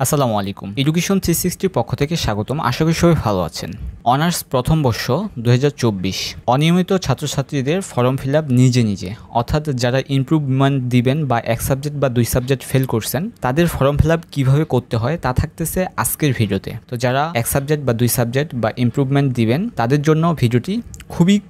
আসসালামু আলাইকুম। এডুকেশন 360 পক্ষ থেকে স্বাগতম। আশা করি সবাই ভালো আছেন। অনার্স প্রথম বর্ষ 2024 অনিয়মিত ছাত্রছাত্রীদের ফর্ম ফিল আপ নিজে অর্থাৎ যারা ইমপ্রুভমেন্ট দিবেন বা এক সাবজেক্ট বা দুই সাবজেক্ট ফেল করছেন তাদের ফর্ম ফিল আপ কীভাবে করতে হয় তা থাকতেছে আজকের ভিডিওতে। তো যারা এক সাবজেক্ট বা দুই সাবজেক্ট বা ইমপ্রুভমেন্ট দিবেন তাদের জন্য ভিডিওটি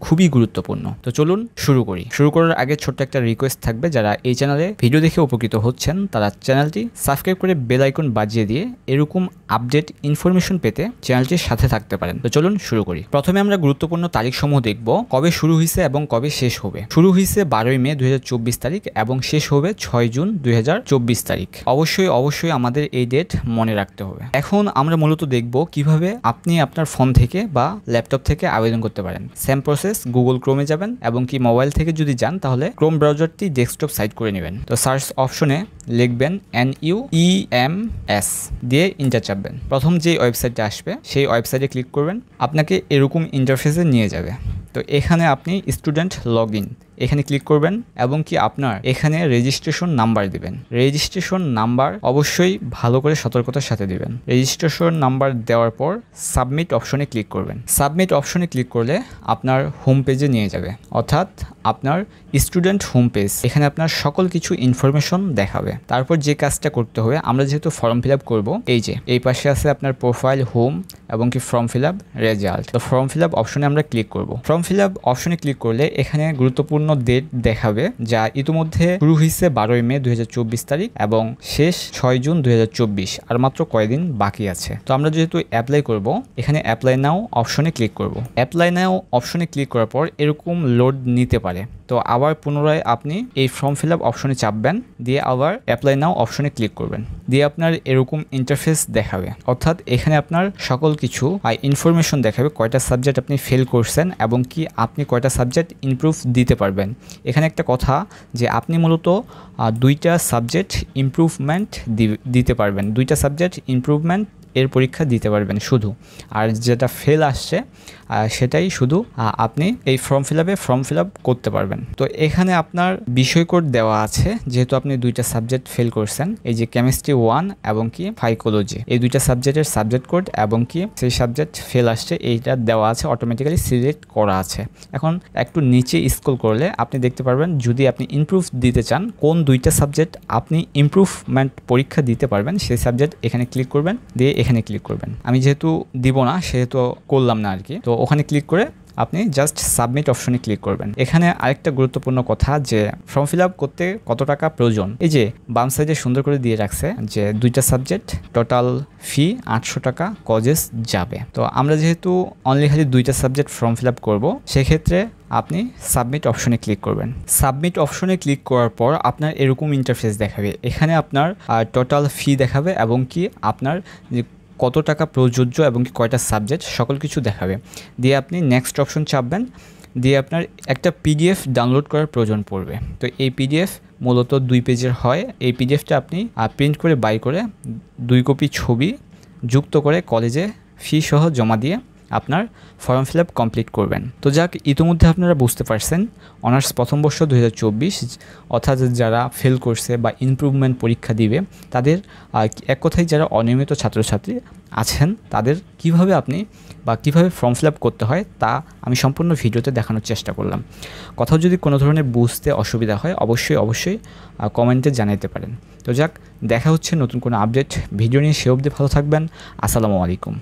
খুবই গুরুত্বপূর্ণ। তো চলুন শুরু করি। শুরু করার আগে ছোট্ট একটা রিকোয়েস্ট থাকবে, যারা এই চ্যানেলে ভিডিও দেখে উপকৃত হচ্ছেন তারা চ্যানেলটি সাবস্ক্রাইব করে বেল আইকন বাজিয়ে দিয়ে এরকম আপডেট ইনফরমেশন পেতে চ্যানেলটির সাথে থাকতে পারেন। তো চলুন শুরু করি। প্রথমে আমরা গুরুত্বপূর্ণ তারিখসমূহ দেখব, কবে শুরু হয়েছে এবং কবে শেষ হবে। শুরু হয়েছে 12 মে 2024 তারিখ এবং শেষ হবে 6 জুন 2024 তারিখ। অবশ্যই আমাদের এই ডেট মনে রাখতে হবে। এখন আমরা মূলত দেখব কিভাবে আপনি আপনার ফোন থেকে বা ল্যাপটপ থেকে আবেদন করতে পারেন। সেম প্রসেস, গুগল ক্রোমে যাবেন এবং কি মোবাইল থেকে যদি যান তাহলে ক্রোম ব্রাউজারটি ডেস্কটপ সাইট করে নেবেন। তো সার্চ অপশনে লিখবেন NUEMS দিয়ে ইন্টার চাপবেন। প্রথম যে ওয়েবসাইটটা আসবে সেই ওয়েবসাইটে ক্লিক করবেন, আপনাকে এরকম ইন্টারফেসে নিয়ে যাবে। তো এখানে আপনি স্টুডেন্ট লগ ইন এখানে ক্লিক করবেন এবং কি আপনার এখানে রেজিস্ট্রেশন নাম্বার দিবেন। রেজিস্ট্রেশন নাম্বার অবশ্যই ভালো করে সতর্কতার সাথে দিবেন। রেজিস্ট্রেশন নাম্বার দেওয়ার পর সাবমিট অপশনে ক্লিক করবেন। সাবমিট অপশনে ক্লিক করলে আপনার হোম পেজে নিয়ে যাবে, অর্থাৎ আপনার স্টুডেন্ট হোম পেজ। এখানে আপনার সকল কিছু ইনফরমেশন দেখাবে। তারপর যে কাজটা করতে হবে, আমরা যেহেতু ফর্ম ফিল আপ করবো, এই যে এই পাশে আছে আপনার প্রোফাইল, হোম এবং কি ফর্ম ফিল আপ রেজাল্ট। তো ফর্ম ফিল আপ অপশনে আমরা ক্লিক করব। ফর্ম ফিল আপ অপশনে ক্লিক করলে এখানে গুরুত্বপূর্ণ ডেট দেখাবে, যা ইতিমধ্যে শুরু হয়েছে 12 মে 2024 তারিখ এবং শেষ 6 জুন 2024। আর মাত্র কয়েকদিন বাকি আছে। তো আমরা যেহেতু অ্যাপ্লাই করব, এখানে অ্যাপ্লাই নাও অপশনে ক্লিক করব। অ্যাপ্লাই নাও অপশনে ক্লিক করার পর এরকম লোড নিতে পারে। তো আবার পুনরায় আপনি এই ফর্ম ফিল আপ অপশনে চাপবেন, দিয়ে আবার অ্যাপ্লাই নাও অপশনে ক্লিক করবেন। দিয়ে আপনার এরকম ইন্টারফেস দেখাবে, অর্থাৎ এখানে আপনার সকল কিছু ইনফরমেশন দেখাবে, কয়টা সাবজেক্ট আপনি ফেল করছেন এবং কি আপনি কয়টা সাবজেক্ট ইমপ্রুভ দিতে পারবেন। এখানে একটা কথা যে আপনি মূলত দুইটা সাবজেক্ট ইমপ্রুভমেন্ট দিতে পারবেন, দুইটা সাবজেক্ট ইমপ্রুভমেন্ট এর পরীক্ষা দিতে পারবেন শুধু। আর যেটা ফেল আসছে সেটাই শুধু আপনি এই ফর্ম ফিল আপ করতে পারবেন। তো এখানে আপনার বিষয় কোড দেওয়া আছে, যেহেতু আপনি দুইটা সাবজেক্ট ফেল করছেন, এই যে কেমিস্ট্রি 1 এবং কি সাইকোলজি, এই দুইটা সাবজেক্টের সাবজেক্ট কোড এবং কি সেই সাবজেক্ট ফেল আসছে এইটা দেওয়া আছে, অটোমেটিক্যালি সিলেক্ট করা আছে। এখন একটু নিচে স্ক্রল করলে আপনি দেখতে পারবেন, যদি আপনি ইমপ্রুভ দিতে চান কোন দুইটা সাবজেক্ট আপনি ইমপ্রুভমেন্ট পরীক্ষা দিতে পারবেন সেই সাবজেক্ট এখানে ক্লিক করবেন, দিয়ে এখানে ক্লিক করবেন। আমি যেহেতু দিব না সেহেতু করলাম না আর কি। তো ওখানে ক্লিক করে আপনি জাস্ট সাবমিট অপশনে ক্লিক করবেন। এখানে আরেকটা গুরুত্বপূর্ণ কথা যে ফর্ম ফিল আপ করতে কত টাকা প্রয়োজন, এই যে বাম সাইডে সুন্দর করে দিয়ে রাখছে যে দুইটা সাবজেক্ট টোটাল ফি 800 টাকা কজেস যাবে। তো আমরা যেহেতু অনলি খালি দুইটা সাবজেক্ট ফর্ম ফিল আপ করবো, সেক্ষেত্রে আপনি সাবমিট অপশনে ক্লিক করবেন। সাবমিট অপশনে ক্লিক করার পর আপনার এরকম ইন্টারফেস দেখাবে। এখানে আপনার টোটাল ফি দেখাবে এবং কি আপনার যে কত টাকা প্রযোজ্য এবং কি কয়টা সাবজেক্ট সকল কিছু দেখাবে। দিয়ে আপনি নেক্সট অপশন চাপবেন, দিয়ে আপনার একটা PDF ডাউনলোড করার প্রয়োজন পড়বে। তো এই PDF মূলত 2 পেজের হয়। এই PDFটা আপনি প্রিন্ট করে বাই করে 2 কপি ছবি যুক্ত করে কলেজে ফি সহ জমা দিয়ে আপনার ফর্ম ফিল আপ কমপ্লিট করবেন। তো যাক, ইতিমধ্যে আপনারা বুঝতে পারছেন অনার্স প্রথম বর্ষ 2024 অর্থাৎ যারা ফেল করছে বা ইমপ্রুভমেন্ট পরীক্ষা দিবে তাদের এক কথায় যারা অনিয়মিত ছাত্রছাত্রী আছেন তাদের কিভাবে আপনি বা কীভাবে ফর্ম ফিল আপ করতে হয় তা আমি সম্পূর্ণ ভিডিওতে দেখানোর চেষ্টা করলাম। কোথাও যদি কোনো ধরনের বুঝতে অসুবিধা হয় অবশ্যই কমেন্টে জানাতে পারেন। তো যাক, দেখা হচ্ছে নতুন কোনো আপডেট ভিডিও নিয়ে। সে অবধি ভালো থাকবেন। আসসালামু আলাইকুম।